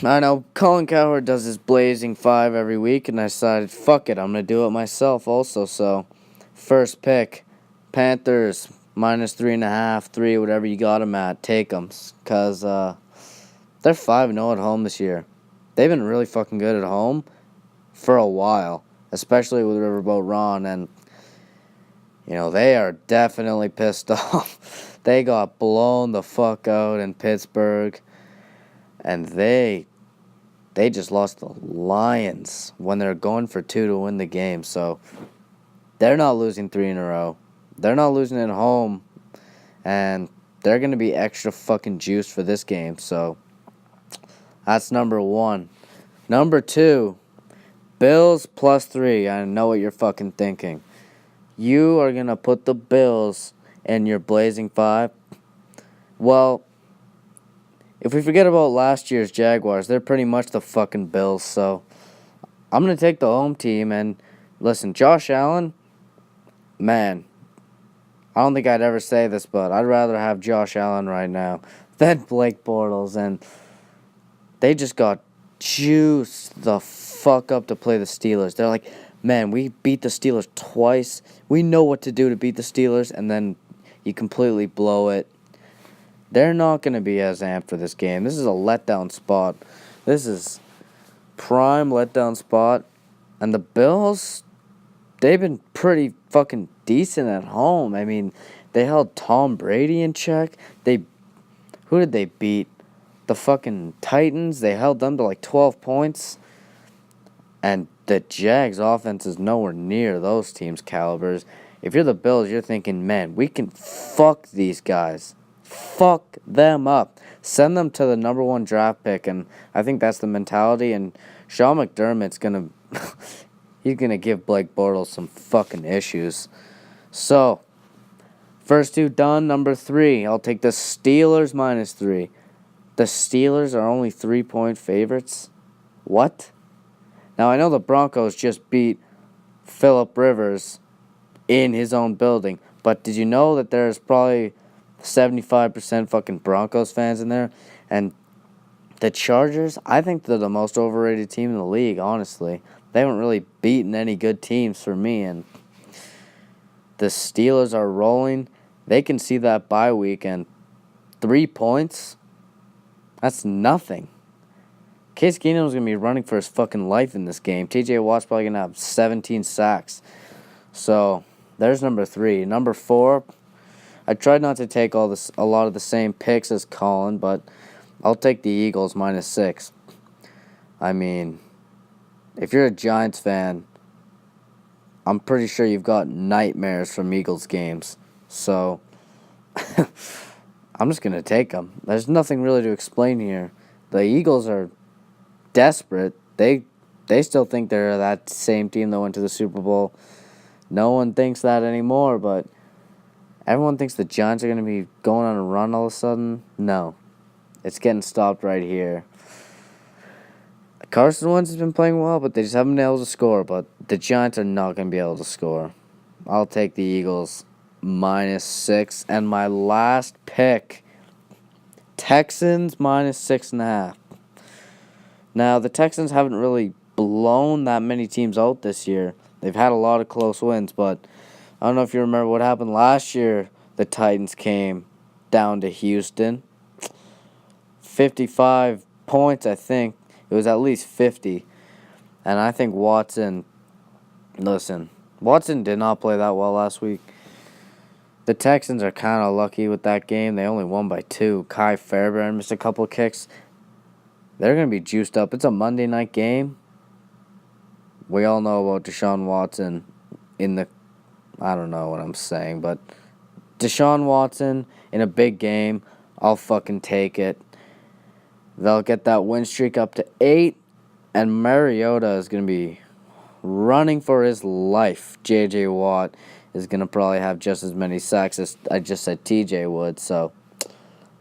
I know Colin Cowherd does his Blazing 5 every week, and I decided, fuck it, I'm going to do it myself also. So, first pick, Panthers, minus 3.5, 3, whatever you got them at, take them. Because they're 5-0 at home this year. They've been really fucking good at home for a while, especially with Riverboat Ron, and, they are definitely pissed off. They got blown the fuck out in Pittsburgh. And they just lost the Lions when they're going for 2 to win the game. So they're not losing 3 in a row. They're not losing at home. And they're going to be extra fucking juiced for this game. So that's number 1. Number 2, Bills plus 3. I know what you're fucking thinking. You are going to put the Bills in your Blazing 5. Well, if we forget about last year's Jaguars, they're pretty much the fucking Bills, so I'm going to take the home team, and listen, Josh Allen, man, I don't think I'd ever say this, but I'd rather have Josh Allen right now than Blake Bortles, and they just got juiced the fuck up to play the Steelers. They're like, man, we beat the Steelers twice. We know what to do to beat the Steelers, and then you completely blow it. They're not going to be as amped for this game. This is a letdown spot. This is prime letdown spot. And the Bills, they've been pretty fucking decent at home. I mean, they held Tom Brady in check. Who did they beat? The fucking Titans. They held them to like 12 points. And the Jags offense is nowhere near those teams' calibers. If you're the Bills, you're thinking, man, we can fuck these guys. Fuck them up. Send them to the number 1 draft pick, and I think that's the mentality. And Sean McDermott's he's gonna give Blake Bortles some fucking issues. So, first 2 done. Number 3, I'll take the Steelers minus 3. The Steelers are only 3-point favorites. What? Now I know the Broncos just beat Phillip Rivers in his own building, but did you know that there's probably 75% fucking Broncos fans in there? And the Chargers, I think they're the most overrated team in the league, honestly. They haven't really beaten any good teams for me, and the Steelers are rolling. They can see that bye week, and 3 points, that's nothing. Case Keenum's going to be running for his fucking life in this game. TJ Watt's probably going to have 17 sacks. So, there's number 3. Number 4, I tried not to take a lot of the same picks as Colin, but I'll take the Eagles minus 6. I mean, if you're a Giants fan, I'm pretty sure you've got nightmares from Eagles games. So, I'm just going to take them. There's nothing really to explain here. The Eagles are desperate. They still think they're that same team that went to the Super Bowl. No one thinks that anymore, but everyone thinks the Giants are going to be going on a run all of a sudden. No. It's getting stopped right here. Carson Wentz has been playing well, but they just haven't been able to score. But the Giants are not going to be able to score. I'll take the Eagles minus 6. And my last pick, Texans minus 6.5. Now, the Texans haven't really blown that many teams out this year. They've had a lot of close wins, but I don't know if you remember what happened last year. The Titans came down to Houston. 55 points, I think. It was at least 50. And I think Watson did not play that well last week. The Texans are kind of lucky with that game. They only won by 2. Kai Fairbairn missed a couple of kicks. They're going to be juiced up. It's a Monday night game. We all know about Deshaun Watson I don't know what I'm saying, but Deshaun Watson in a big game, I'll fucking take it. They'll get that win streak up to 8, and Mariota is going to be running for his life. J.J. Watt is going to probably have just as many sacks as I just said TJ would, so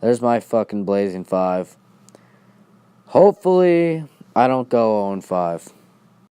there's my fucking Blazing 5. Hopefully, I don't go 0-5.